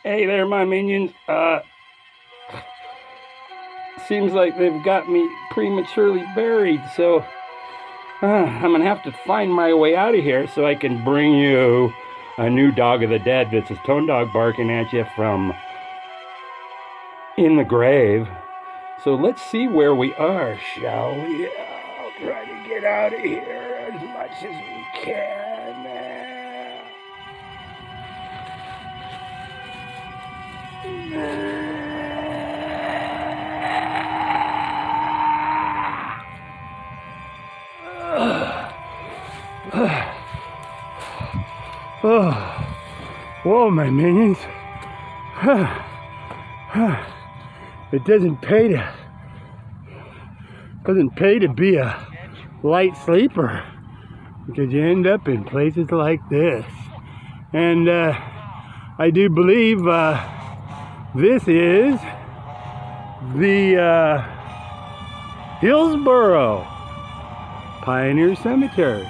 Hey there, my minions. Seems like they've got me prematurely buried, so I'm gonna have to find my way out of here so I can bring you a new Dog of the Dead. This is Tone Dog barking at you from in the grave. So let's see where we are, shall we? I'll try to get out of here as much as we can. Oh, whoa, my minions. It doesn't pay to be a light sleeper because you end up in places like this. And I do believe this is the Hillsboro Pioneer Cemetery.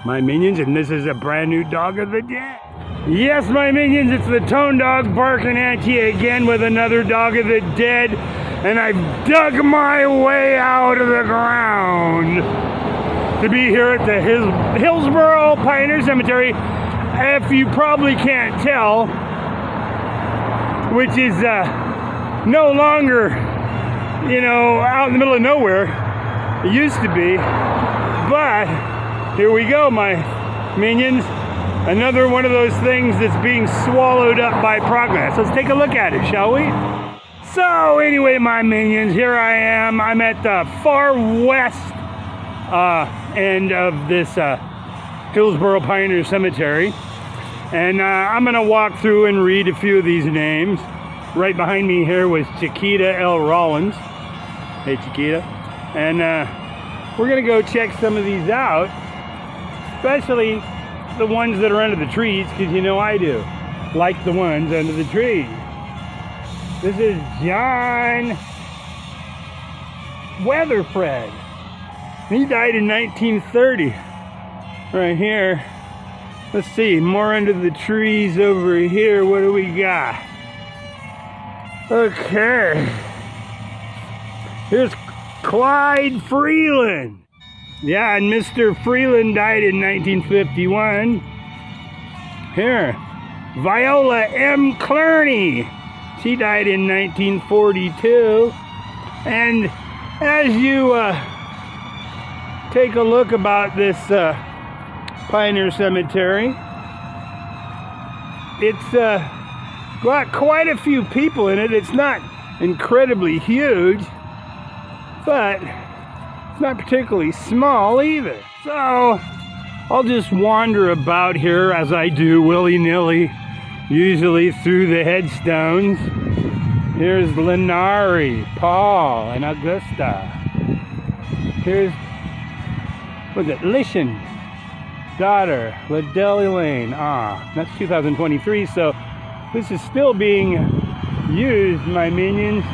My minions, and this is a brand new Dog of the Dead. Yes, my minions, it's the Tone Dog barking at you again with another Dog of the Dead, and I've dug my way out of the ground to be here at the Hillsboro Pioneer Cemetery. If you probably can't tell, which is no longer, out in the middle of nowhere. It used to be, but here we go, my minions. Another one of those things that's being swallowed up by progress. Let's take a look at it, shall we? So anyway, my minions, here I am. I'm at the far west end of this Hillsboro Pioneer Cemetery. And I'm going to walk through and read a few of these names. Right behind me here was Chiquita L. Rollins. Hey, Chiquita. And we're going to go check some of these out, especially the ones that are under the trees, because I do like the ones under the trees. This is John Weatherfred. He died in 1930. Right here. Let's see, more under the trees over here. What do we got? Okay. Here's Clyde Freeland. Yeah, and Mr. Freeland died in 1951. Here, Viola M. Clooney. She died in 1942. And as you take a look about this Pioneer Cemetery, it's got quite a few people in it. It's not incredibly huge, but it's not particularly small either. So I'll just wander about here as I do, willy-nilly, usually through the headstones. Here's Lenari, Paul, and Augusta. Here's, Lishan, daughter, Liddell Elaine. That's 2023, so this is still being used, my minions.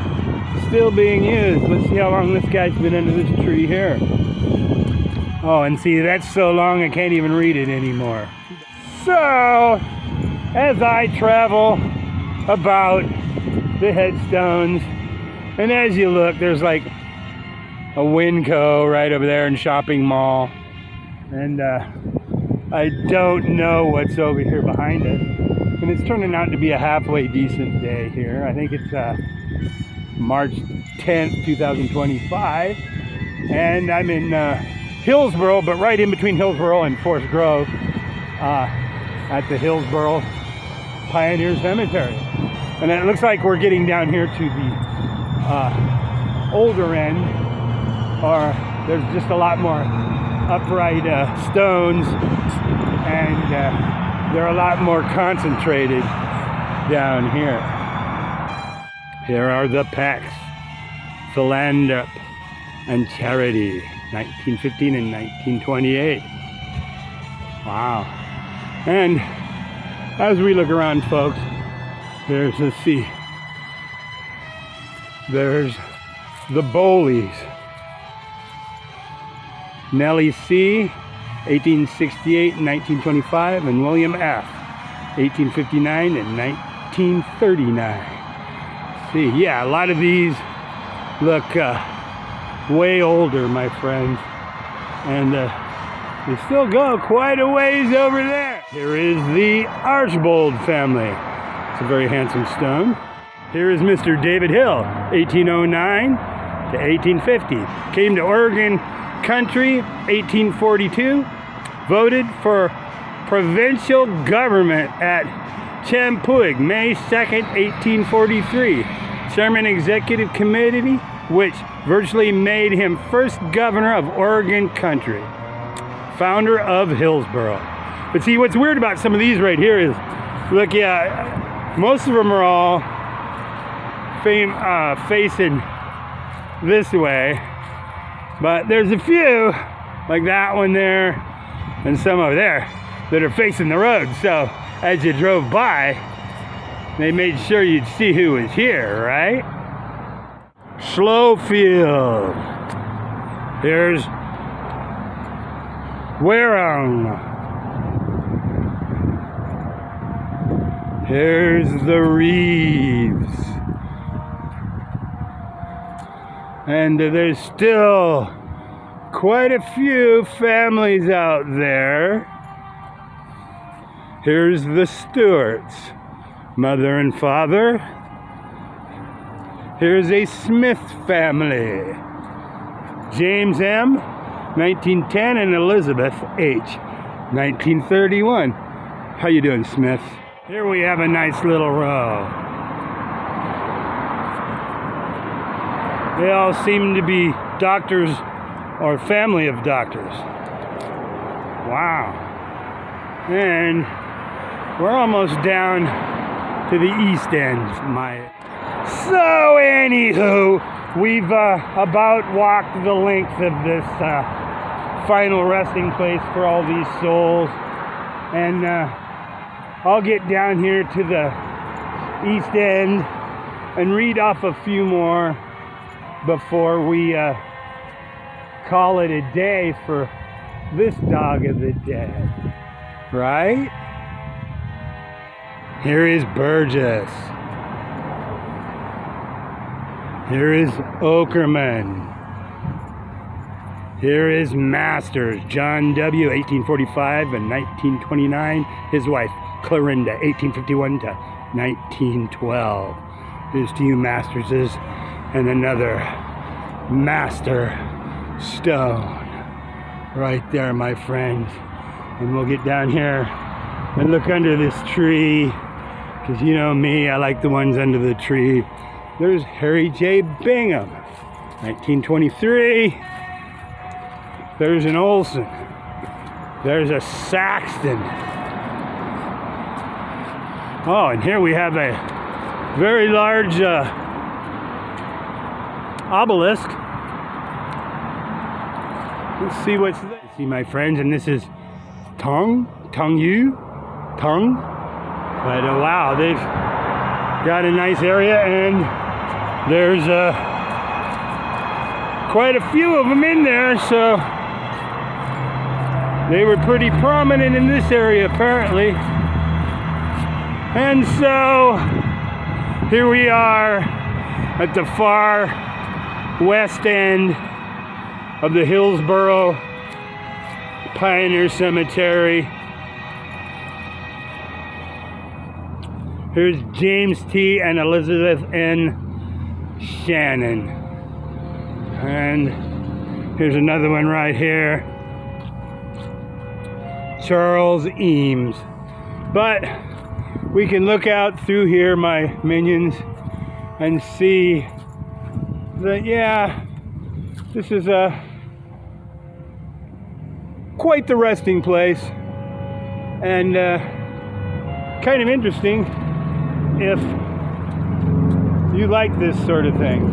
Still being used. Let's see how long this guy's been under this tree here. Oh, and see, that's so long I can't even read it anymore. So, as I travel about the headstones, and as you look, there's like a Winco right over there and shopping mall. And I don't know what's over here behind us. And it's turning out to be a halfway decent day here. I think it's March 10th, 2025, and I'm in Hillsboro, but right in between Hillsboro and Forest Grove at the Hillsboro Pioneer Cemetery. And it looks like we're getting down here to the older end, or there's just a lot more upright stones, and they're a lot more concentrated down here. Here are the Pecks, Philanderp, and Charity, 1915 and 1928. Wow. And as we look around, folks, there's the Bowleys. Nellie C., 1868 and 1925, and William F., 1859 and 1839. See, yeah, a lot of these look way older, my friends, and they still go quite a ways over there. Here is the Archbold family. It's a very handsome stone. Here is Mr. David Hill, 1809 to 1850. Came to Oregon country, 1842. Voted for provincial government at Champoeg, May 2nd, 1843. Chairman Executive Committee, which virtually made him first governor of Oregon country. Founder of Hillsboro. But see, what's weird about some of these right here is, look, yeah, most of them are all facing this way, but there's a few, like that one there, and some over there, that are facing the road. So as you drove by, they made sure you'd see who was here, right? Slowfield. Here's Wareham. Here's the Reeves. And there's still quite a few families out there. Here's the Stewarts, mother and father. Here's a Smith family. James M., 1910, and Elizabeth H., 1931. How you doing, Smith? Here we have a nice little row. They all seem to be doctors or family of doctors. Wow. And we're almost down to the east end. So anywho, we've about walked the length of this final resting place for all these souls. And I'll get down here to the east end and read off a few more before we call it a day for this Dog of the Dead, right? Here is Burgess. Here is Okerman. Here is Masters, John W., 1845 and 1929. His wife, Clorinda, 1851 to 1912. Here's to you, Masterses, and another master stone right there, my friends. And we'll get down here and look under this tree, because you know me, I like the ones under the tree. There's Harry J. Bingham, 1923. There's an Olson. There's a Saxton. Oh, and here we have a very large obelisk. Let's see what's there. See, my friends, and this is Tung Yu. But wow, they've got a nice area, and there's quite a few of them in there, so they were pretty prominent in this area apparently. And so here we are at the far west end of the Hillsboro Pioneer Cemetery. Here's James T. and Elizabeth N. Shannon. And here's another one right here. Charles Eames. But we can look out through here, my minions, and see that, yeah, this is quite the resting place, and kind of interesting if you like this sort of thing.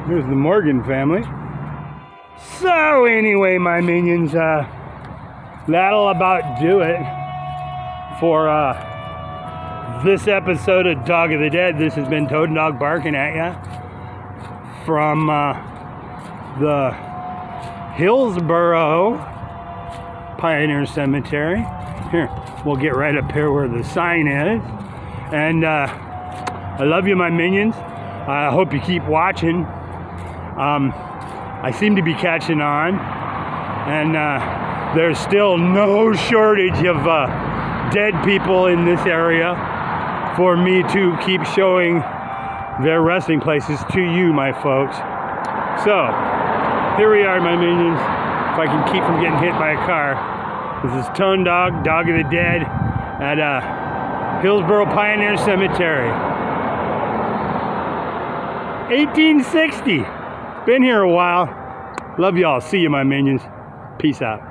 Here's the Morgan family. So anyway, my minions, that'll about do it for this episode of Dog of the Dead. This has been Toad and Dog barking at ya from the Hillsboro Pioneer Cemetery Here, we'll get right up here where the sign is. And I love you, my minions. I hope you keep watching. I seem to be catching on. And there's still no shortage of dead people in this area for me to keep showing their resting places to you, my folks. So, here we are, my minions. If I can keep from getting hit by a car. This is Tone Dog, Dog of the Dead, at Hillsboro Pioneer Cemetery. 1860. Been here a while. Love y'all. See you, my minions. Peace out.